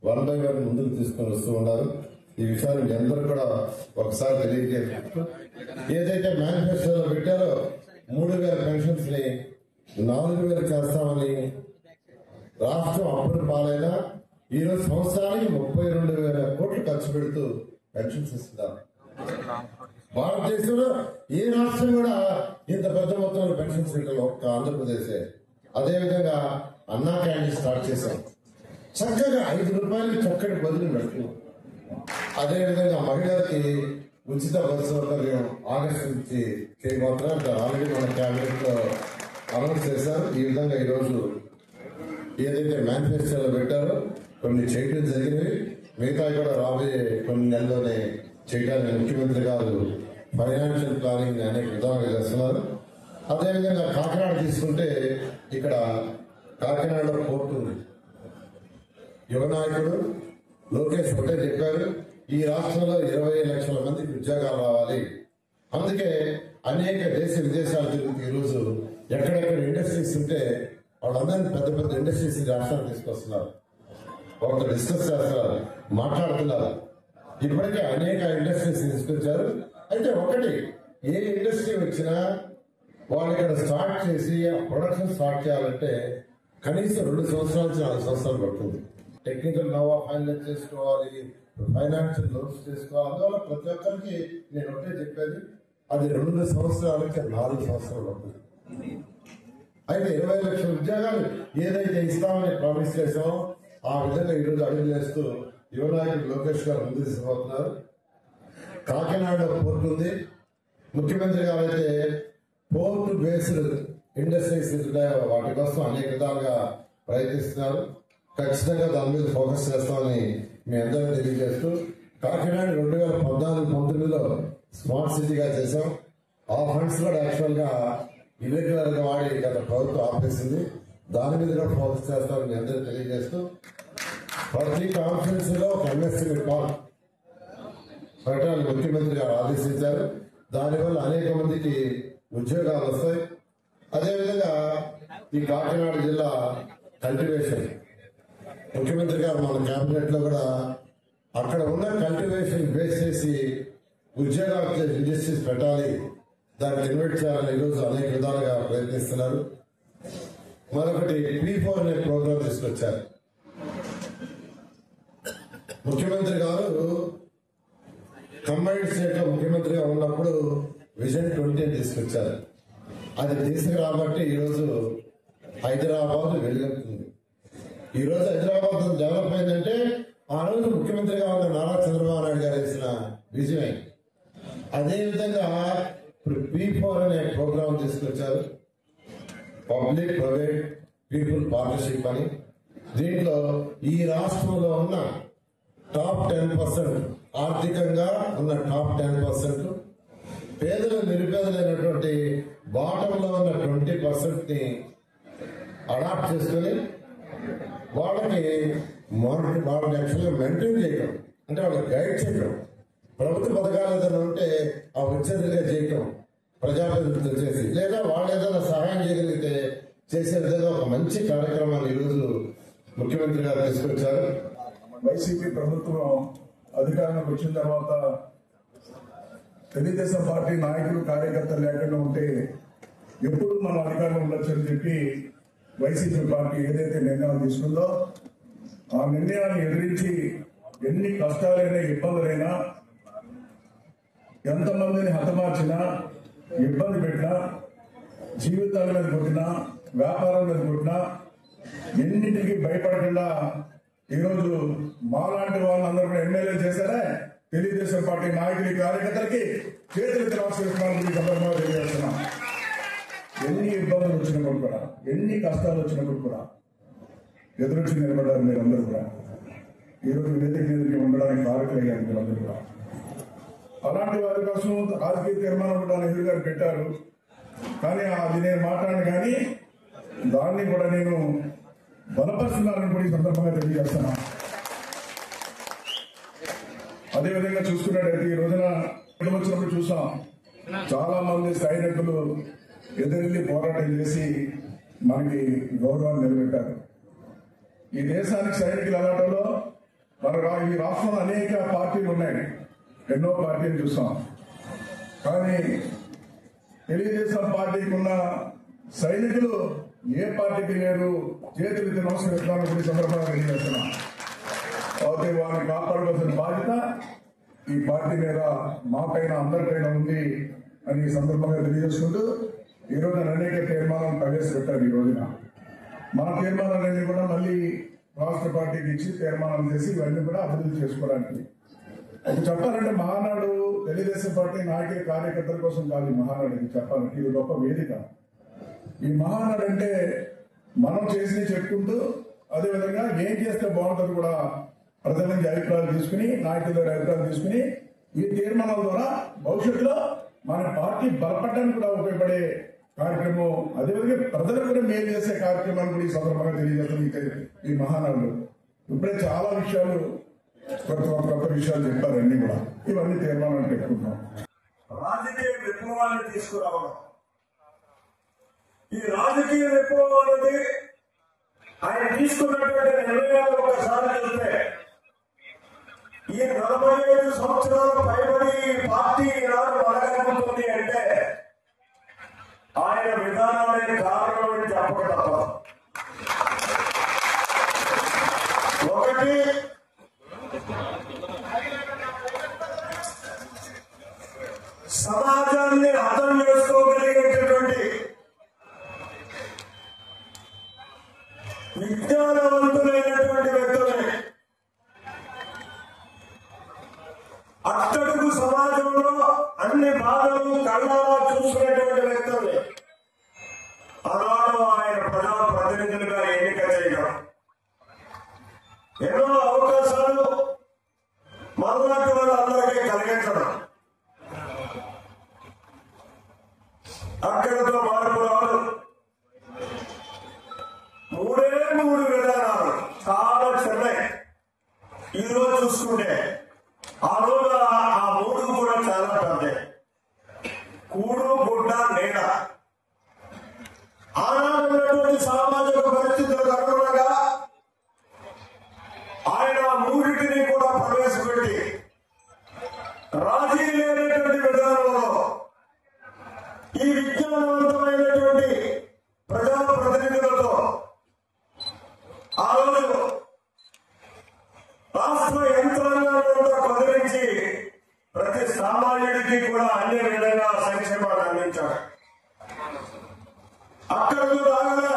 1 by 1 ముందుకు తీసుకొని వస్తూ ఉన్నారు. ఈ విషయాన్ని అందరూ కూడా ఒకసారి తెలియజేస్తూ ఏదైతే మేనిఫెస్టోలో పెట్టారో 3,000 పెన్షన్స్ ని 4,000 చేస్తామని రాష్ట్రం అప్పుడు పాలైనా ఈరోజు సంవత్సరానికి 32,000 కోట్లు ఖర్చు పెడుతూ పెన్షన్స్ ఇస్తున్నారు. భారతదేశంలో ఏ రాష్ట్రం కూడా ఇంత పెద్ద మొత్తంలో పెన్షన్స్ ఇవ్వడం ఒక్క ఆంధ్రప్రదేశే. అదేవిధంగా అన్నా క్యాంటీన్ స్టార్ట్ చేశాం. చక్కగా 5 రూపాయలకి చక్కటి బదులు పెడుతున్నాం. అదేవిధంగా మహిళలకి ఉచిత బస్సు సౌకర్యం ఆగస్టు నుంచి చేయబోతున్నారు. ఆల్రెడీ మన క్యాబినెట్ లో అనౌన్స్ చేశారు. ఈ విధంగా ఈరోజు ఏదైతే మేనిఫెస్టోలో పెట్టారో కొన్ని చేయడం జరిగినవి, మిగతా కూడా రాబోయే కొన్ని నెలల్లోనే చేయడానికి ముఖ్యమంత్రి గారు ఫైనాన్షియల్ ప్లానింగ్ అనేక విధాలుగా చేస్తున్నారు. అదేవిధంగా కాకినాడ తీసుకుంటే ఇక్కడ కాకినాడలో పోర్టు ఉంది. యువ నాయకుడు లోకేష్ ఒకటే చెప్పారు, ఈ రాష్ట్రంలో 20 లక్షల మందికి ఉద్యోగాలు రావాలి. అందుకే అనేక దేశ విదేశాలు తిరుగుతూ ఈరోజు ఎక్కడెక్కడ ఇండస్ట్రీస్ ఉంటే వాళ్ళందరినీ పెద్ద పెద్ద ఇండస్ట్రీస్ రాష్ట్రానికి తీసుకొస్తున్నారు. వాళ్ళతో డిస్కస్ చేస్తున్నారు, మాట్లాడుతున్నారు. ఇప్పటికే అనేక ఇండస్ట్రీస్ తీసుకొచ్చారు. అయితే ఒకటి, ఏ ఇండస్ట్రీ వచ్చినా వాళ్ళు ఇక్కడ స్టార్ట్ చేసి ఆ ప్రొడక్షన్ స్టార్ట్ చేయాలంటే కనీసం 2 సంవత్సరాల నుంచి 4 సంవత్సరాలు పడుతుంది. టెక్నికల్ నోవా ఫైనల్ చేసుకోవాలి, ఫైనాన్షియల్ లోన్స్ చేసుకోవాలి. అందువల్ల ప్రతి ఒక్కరికి నేను ఒకటే చెప్పేది, అది 2 సంవత్సరాలకి 4 సంవత్సరాలు పడుతుంది. అయితే 20 లక్షల ఉద్యోగాలు ఏదైతే ఇస్తామని ప్రామిస్ చేసామో ఆ విధంగా ఈరోజు అడుగు చేస్తూ యువ నాయకుడు లోకేష్ గారు ముందు తీసుకుపోతున్నారు. కాకినాడలో పోర్టు ఉంది. ముఖ్యమంత్రి గారు అయితే పోర్టు బేస్డ్ ఇండస్ట్రీస్ ఉన్నాయో వాటి కోసం అనేక విధాలుగా ప్రయత్నిస్తున్నారు. ఖచ్చితంగా దాని మీద ఫోకస్ చేస్తామని మీ అందరూ తెలియజేస్తూ, కాకినాడ 2014-19లో స్మార్ట్ సిటీగా చేశాం. ఆ ఫండ్స్ కూడా యాక్చువల్ గా ఇర్రెగ్యులర్ గా వాడి గత ప్రభుత్వం ఆపేసింది. దాని మీద కూడా ఫోకస్ చేస్తామని మీ అందరూ తెలియజేస్తూ, ప్రతి కాన్ఫరెన్స్ లో ఒక ఎంఎస్సీ కాల్ పెట్టాలని ముఖ్యమంత్రి గారు ఆదేశించారు. దానివల్ల అనేక మందికి ఉద్యోగాలు వస్తాయి. అదేవిధంగా ఈ కాకినాడ జిల్లా కల్టివేషన్ ముఖ్యమంత్రి గారు మన కేబినెట్ లో కూడా అక్కడ ఉన్న కల్టివేషన్ బేస్ చేసి ఉద్యోగాలు ఇండస్ట్రీస్ పెట్టాలి, దాన్ని ఇన్వైట్ చేయాలని ఈరోజు అనేక విధాలుగా ప్రయత్నిస్తున్నారు. మరొకటి P4 అనే ప్రోగ్రాం తీసుకొచ్చారు. ముఖ్యమంత్రి గారు కంబైన్డ్ స్టేట్ లో ముఖ్యమంత్రిగా ఉన్నప్పుడు విజన్ 20 తీసుకొచ్చారు. అది తీసుకురాబట్టి ఈరోజు హైదరాబాద్ వెలుగుతుంది. ఈరోజు హైదరాబాద్ డెవలప్ అయిందంటే ఆ రోజు ముఖ్యమంత్రిగా ఉన్న నారా చంద్రబాబు నాయుడు గారు వేసిన విజయమే. అదేవిధంగా ఇప్పుడు P4 అనే ప్రోగ్రాం తీసుకొచ్చారు, పబ్లిక్ ప్రైవేట్ పీపుల్ పార్ట్నర్షిప్ అని. దీంట్లో ఈ రాష్ట్రంలో ఉన్న టాప్ 10%, ఆర్థికంగా ఉన్న టాప్ 10%, పేదలు నిరుపేదలైనటువంటి బాటంలో ఉన్న 20% ని అడాప్ట్ చేసుకుని వాళ్ళకి యాక్చువల్గా మెయింటైన్ చేయటం, అంటే వాళ్ళకి గైడ్ చేయటం, ప్రభుత్వ పథకాలు ఏదైనా ఉంటే ఆ విచ్ఛేదిగా చేయటం ప్రజాప్రతినిధులు చేసి, లేదా వాళ్ళు ఏదైనా సహాయం చేయగలిగితే చేసే విధంగా ఒక మంచి కార్యక్రమాన్ని ఈరోజు ముఖ్యమంత్రి గారు తీసుకొచ్చారు. వైసీపీ ప్రభుత్వం అధికారంలోకి వచ్చిన తర్వాత తెలుగుదేశం పార్టీ నాయకులు కార్యకర్తలు లేకుండా ఉంటే ఎప్పుడు మనం అధికారంలో ఉండొచ్చని చెప్పి వైసీపీ పార్టీ ఏదైతే నిర్ణయాలు తీసుకుందో ఆ నిర్ణయాన్ని ఎదిరించి ఎన్ని కష్టాలైనా ఇబ్బందులైనా ఎంతమందిని హతమార్చినా ఇబ్బంది పెట్టినా జీవితాల మీద కొట్టినా వ్యాపారం మీద కొట్టినా ఎన్నింటికి భయపడకుండా ఈరోజు మాలాంటి వాళ్ళందరూ కూడా ఎమ్మెల్యే చేశారే తెలుగుదేశం పార్టీ నాయకులు కార్యకర్తలకి చేతులెత్తి నమస్కరిస్తున్నాను. సందర్భంగా తెలియజేస్తున్నాం. ఎన్ని ఇబ్బందులు వచ్చినప్పుడు కూడా, ఎన్ని కష్టాలు వచ్చినప్పుడు కూడా ఎదురొచ్చి నిలబడ్డారు మీరందరూ కూడా. ఈరోజు వేదిక మీదకి ఉండడానికి కారకులయ్యారు మీరందరూ కూడా. అలాంటి వారి కోసం రాజకీయ తీర్మానం కూడా నెహ్రూ గారు పెట్టారు. కానీ అది నేను మాట్లాడిన కానీ దాన్ని కూడా నేను బలపరుస్తున్నానని కూడా ఈ సందర్భంగా తెలియజేస్తున్నా. అదేవిధంగా చూసుకున్నట్టయితే ఈ రోజున వచ్చినప్పుడు చూసాం, చాలా మంది సైనికులు ఎదురెళ్లి పోరాటం చేసి మనకి గౌరవాన్ని నిలబెట్టారు. ఈ దేశానికి సైనికులు అనడంలో ఈ రాష్ట్రంలో అనేక పార్టీలు ఉన్నాయి, ఎన్నో పార్టీలు చూసాం. కానీ తెలుగుదేశం పార్టీకి ఉన్న సైనికులు ఏ పార్టీకి లేరు. చేతులెత్తి నమస్కరిస్తున్నాను కూడా సందర్భంగా తెలియజేస్తున్నాం. అయితే వారిని కాపాడుకోవాల్సిన బాధ్యత ఈ పార్టీ మీద, మా పైన, అందరిపైన ఉంది అని ఈ సందర్భంగా తెలియజేసుకుంటూ ఈ రోజున అనేక తీర్మానాలను ప్రవేశపెట్టారు. ఈ రోజున మన తీర్మానాలన్నీ కూడా మళ్ళీ రాష్ట్ర పార్టీకి ఇచ్చి తీర్మానాలు చేసి ఇవన్నీ కూడా అభివృద్ధి చేసుకోవడానికి. అది చెప్పాలంటే మహానాడు తెలుగుదేశం పార్టీ నాయకుల కార్యకర్తల కోసం కాదు. ఈ మహానాడు ఇది చెప్పాలంటే ఇది గొప్ప వేదిక. ఈ మహానాడు అంటే మనం చేసి చెప్పుకుంటూ అదేవిధంగా ఏం చేస్తే బాగుంటుంది కూడా ప్రజల నుంచి అభిప్రాయాలు తీసుకుని, నాయకుల దగ్గర అభిప్రాయాలు తీసుకుని ఈ తీర్మానాల ద్వారా భవిష్యత్తులో మన పార్టీ బలపడడానికి కూడా ఉపయోగపడే కార్యక్రమం, అదేవిధంగా ప్రజలకు కూడా మేలు చేసే కార్యక్రమాన్ని కూడా ఈ సందర్భంగా తెలియజేస్తుంది ఈ మహానాడు. ఇప్పుడే చాలా విషయాలు కొత్త విషయాలు చెప్పారు. అన్ని కూడా ఇవన్నీ తీర్మానాలు పెట్టుకుంటాం. రాజకీయ విప్లవాన్ని తీసుకురావడం, ఈ రాజకీయ విప్లవం అనేది ఆయన తీసుకున్నటువంటి నిర్ణయాలు ఒకసారి చూస్తే ఈ 45 సంవత్సరాల పైబడి పార్టీ ఈనాడు మనగలుగుతుంది అంటే ఆయన విధానాలే కారణం అని చెప్పక తప్పదు. ఒకటి, సమాజాన్ని అర్థం చేసుకోగలిగేటటువంటి విజ్ఞానవంతులైనటువంటి వ్యక్తులని, అట్టడుగు సమాజంలో అన్ని బాధలు కళ్ళారా చూసుకునేటువంటి వ్యక్తుల్ని ఆనాడు ఆయన ప్రజాప్రతినిధులుగా ఎన్నిక చేయడం, ఎన్నో అవకాశాలు మనలాంటి వాళ్ళందరికీ కలిగించడం, అక్కడితో మార్పు రాదు. 3 విధానాలు చాలా చిన్నవి. ఈ రోజు చూసుకుంటే ఆ రోజు ఆ 3 కూడా చాలా పెద్ద. కూడు, గుడ్డ, నీడ. ఆనాడున్నటువంటి సామాజిక పరిస్థితులకు అనుగుణంగా ఆయన 3టిని కూడా ప్రవేశపెట్టి రాజీ లేనటువంటి విధానంలో ఈ విజ్ఞానవంతమైనటువంటి ప్రజాప్రతినిధులతో అందరికీ కూడా అన్ని విధంగా సంక్షేమాన్ని అందించాడు. అక్కడకు రాగల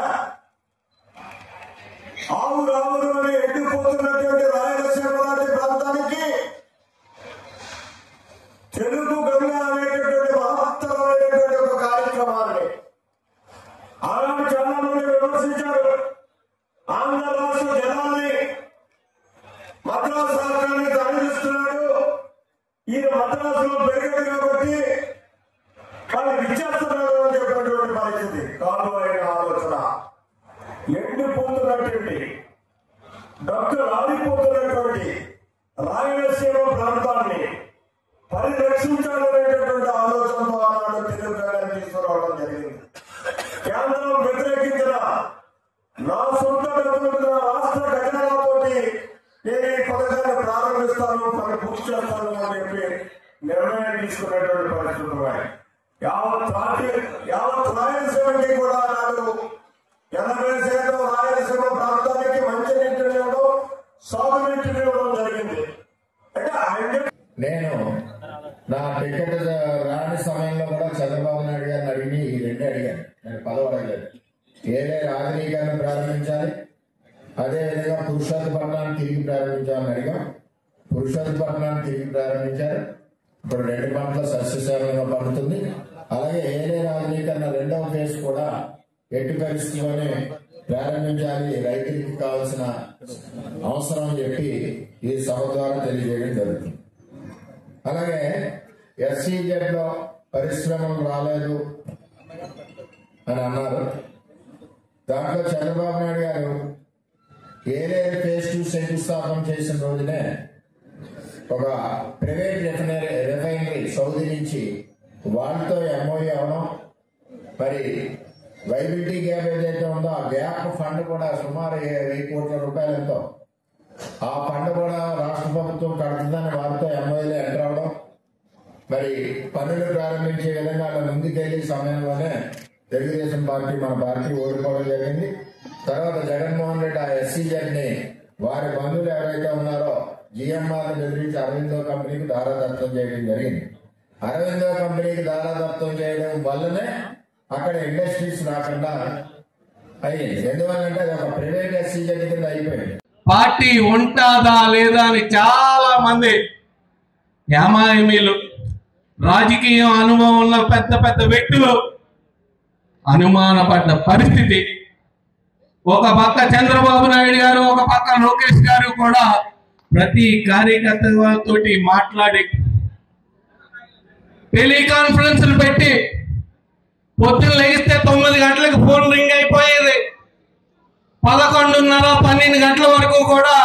ఆవు రాములు అని ఎండిపోతున్నటువంటి రాయలసీమ లాంటి ప్రాంతానికి తెలుగు గంగ అనేటటువంటి మహత్తరమైనటువంటి ఒక కార్యక్రమాన్ని ఆనాడు చాలా మంది విమర్శించారు. ఆంధ్ర రాష్ట్ర జనాన్ని మద్రాసు రాష్ట్రాన్ని తరలిస్తున్నాడు, ఈయన మద్రాసులో పెరిగాడు కాబట్టి వాళ్ళకి ఇచ్చేస్తున్నాడు అని చెప్పినటువంటి పరిస్థితి కాదు. అయిన ఆలోచన ఎండిపోతున్నటువంటి డాక్టర్ ఆడిపోతున్నటువంటి రాయలసీమ ప్రాంతాన్ని పరిరక్షించాలనేటటువంటి ఆలోచనతో ఆనాడు తెలుగు గంగని తీసుకురావడం జరిగింది. కేంద్రం వ్యతిరేకించిన నా సొంత డబ్బులు రాష్ట్ర ఖజానాతోటి నేను ఈ పథకాన్ని ప్రారంభిస్తాను, పని పూర్తి చేస్తాను అని చెప్పి నిర్ణయం తీసుకునేటువంటి పరిస్థితులు ఉన్నాయి. యావత్ రాయలసీమకి కూడా నాడు 80% రాయలసీమ ప్రాంతానికి మంచి నీటిని ఇవ్వడం, సాగునీటిని ఇవ్వడం జరిగింది. అంటే నేను నా టికెట్ రాని సమయంలో కూడా చంద్రబాబు నాయుడు గారిని అడిగి ఈ రెండే అడిగాను. నేను పదవి అడగలేదు. ఏదే ఆధునీకరణ ప్రారంభించాలి, అదేవిధంగా పురుషోత్తపట్నాన్ని తిరిగి ప్రారంభించాలని అడిగాం. పురుషోత్తపట్నాన్ని తిరిగి ప్రారంభించారు. ఇప్పుడు 2 పంటల సస్యశాలంగా పండుతుంది. అలాగే ఏదే ఆధునీకరణ 2వ ఫేజ్ కూడా ఎట్టి పరిస్థితుల్లోనే ప్రారంభించాలి, రైతులకు కావాల్సిన అవసరం అని చెప్పి ఈ సభ ద్వారా తెలియజేయడం జరుగుతుంది. అలాగే SEZ లో పరిశ్రమలు రాలేదు అని అన్నారు. దాంట్లో చంద్రబాబు నాయుడు గారు ఏలేరు ఫేజ్ 2 శంకుస్థాపన చేసిన రోజునే ఒక ప్రైవేట్ రిఫైనరీ సౌదీ నుంచి వాళ్ళతో MOU అవడం, మరి వైబిలిటీ గ్యాప్ ఏదైతే ఉందో ఆ గ్యాప్ ఫండ్ కూడా సుమారు 1000 కోట్ల రూపాయలతో ఆ ఫండ్ కూడా రాష్ట్ర ప్రభుత్వం కడుతుందని వారితో MOUలో ఎంటర్ అవడం, మరి పనులు ప్రారంభించే విధంగా ముందుకెళ్లే సమయంలోనే తెలుగుదేశం పార్టీ మన పార్టీ ఓడిపోవడం జరిగింది. తర్వాత జగన్మోహన్ రెడ్డి ఆ SEZని వారి బంధువులు ఎవరైతే ఉన్నారో GMRని బెదిరించి అరవిందో కంపెనీకి దారాదత్తం చేయడం జరిగింది. అరవిందో కంపెనీకి దారాదత్తం చేయడం వల్లనే అక్కడ ఇండస్ట్రీస్ రాకుండా అయ్యింది. ఎందువల్లంటే అది ఒక ప్రైవేట్ SEZ కింద అయిపోయింది. పార్టీ ఉంటుందా లేదా అని చాలా మంది యామాయమీలు, రాజకీయ అనుభవం ఉన్న పెద్ద పెద్ద వ్యక్తులు అనుమానపడ్డ పరిస్థితి. ఒక పక్క చంద్రబాబు నాయుడు గారు, ఒక పక్క లోకేష్ గారు కూడా ప్రతి కార్యకర్తతోటి మాట్లాడి టెలికాన్ఫరెన్స్లు పెట్టి పొద్దున్న లెగిస్తే 9 గంటలకు ఫోన్ రింగ్ అయిపోయేది. 11:30, 12 గంటల వరకు కూడా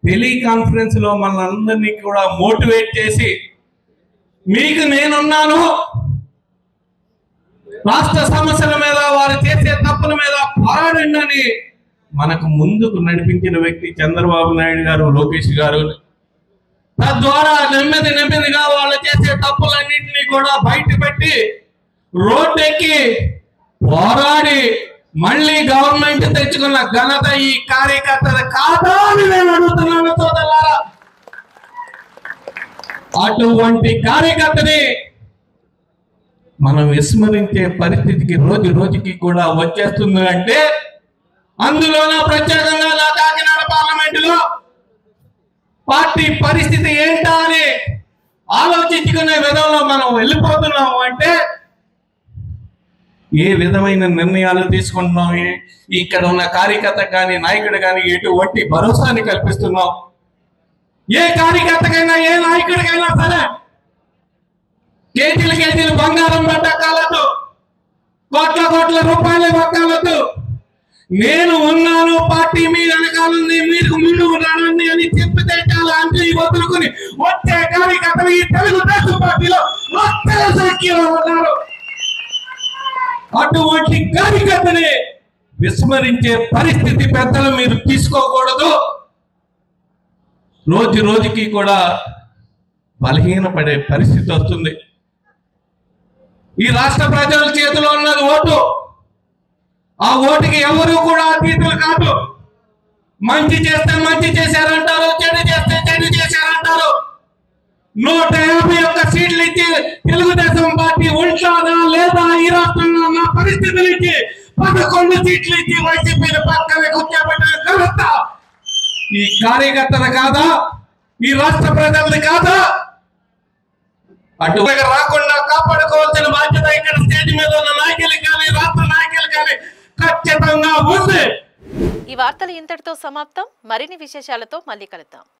టెలికాన్ఫరెన్స్ లో మనందరినీ కూడా మోటివేట్ చేసి మీకు నేనున్నాను, రాష్ట్ర సమస్యల మీద, వారు చేసే తప్పుల మీద పోరాడండి అని మనకు ముందుకు నడిపించిన వ్యక్తి చంద్రబాబు నాయుడు గారు, లోకేష్ గారు. తద్వారా నెమ్మదిగా వాళ్ళు చేసే తప్పులన్నింటినీ కూడా బయట పెట్టి రోడ్డెక్కి పోరాడి మళ్ళీ గవర్నమెంట్ తెచ్చుకున్న ఘనత ఈ కార్యకర్తల కాదా అని నేను అడుగుతున్నాను సోదరులారా. అటువంటి కార్యకర్తని మనం విస్మరించే పరిస్థితికి రోజు రోజుకి కూడా వచ్చేస్తుంది. అంటే అందులోనూ ప్రత్యేకంగా నా కాకినాడ పార్లమెంటులో పార్టీ పరిస్థితి ఏంటా అని ఆలోచించుకునే విధంలో మనం వెళ్ళిపోతున్నాము. అంటే ఏ విధమైన నిర్ణయాలు తీసుకుంటున్నాం, ఇక్కడ ఉన్న కార్యకర్త కానీ నాయకుడు కానీ ఎటువంటి భరోసాని కల్పిస్తున్నాం. ఏ కార్యకర్తకైనా ఏ నాయకుడికైనా సరే కేజీలు బంగారం పట్టకాలతో, కోట్ల రూపాయల పట్టాలతో నేను ఉన్నాను, పార్టీ మీ వెనకాలంది, మీకు ముందు ఉన్నానండి అని చెప్పితే చాలా అంటే వదులుకుని వచ్చే కార్యకర్తలు ఈ తెలుగుదేశం పార్టీలో ఒక్క సంఖ్యలో ఉన్నారు. అటువంటి కార్యకర్తని విస్మరించే పరిస్థితి పెద్దలు మీరు తీసుకోకూడదు. రోజు రోజుకి కూడా బలహీనపడే పరిస్థితి వస్తుంది. ఈ రాష్ట్ర ప్రజల చేతిలో ఉన్నది ఓటు. ఆ ఓటుకి ఎవరు కూడా అతీతులు కాదు. మంచి చేస్తే మంచి చేశారంటారు, చెడు చేస్తే చెడు చేశారంటారు. 151 సీట్లు ఇచ్చి తెలుగుదేశం పార్టీ ఉంటాదా లేదా ఈ రాష్ట్రంలో ఉన్న పరిస్థితులకి 11 సీట్లు ఇచ్చి వైసీపీని పక్కనే కూర్చోబెట్టిన ఘనత ఈ కార్యకర్తలు కాదా? ఈ రాష్ట్ర ప్రజలది కాదా? అటు రాకుండా కాపాడుకోవాల్సిన బాధ్యత ఇక్కడ స్టేజ్ మీద ఉన్న నాయకులు కానీ రాష్ట్ర నాయకులు కానీ ఖచ్చితంగా ఉంది. ఈ వార్తలు ఇంతటితో సమాప్తం. మరిన్ని విశేషాలతో మళ్ళీ కలుద్దాం.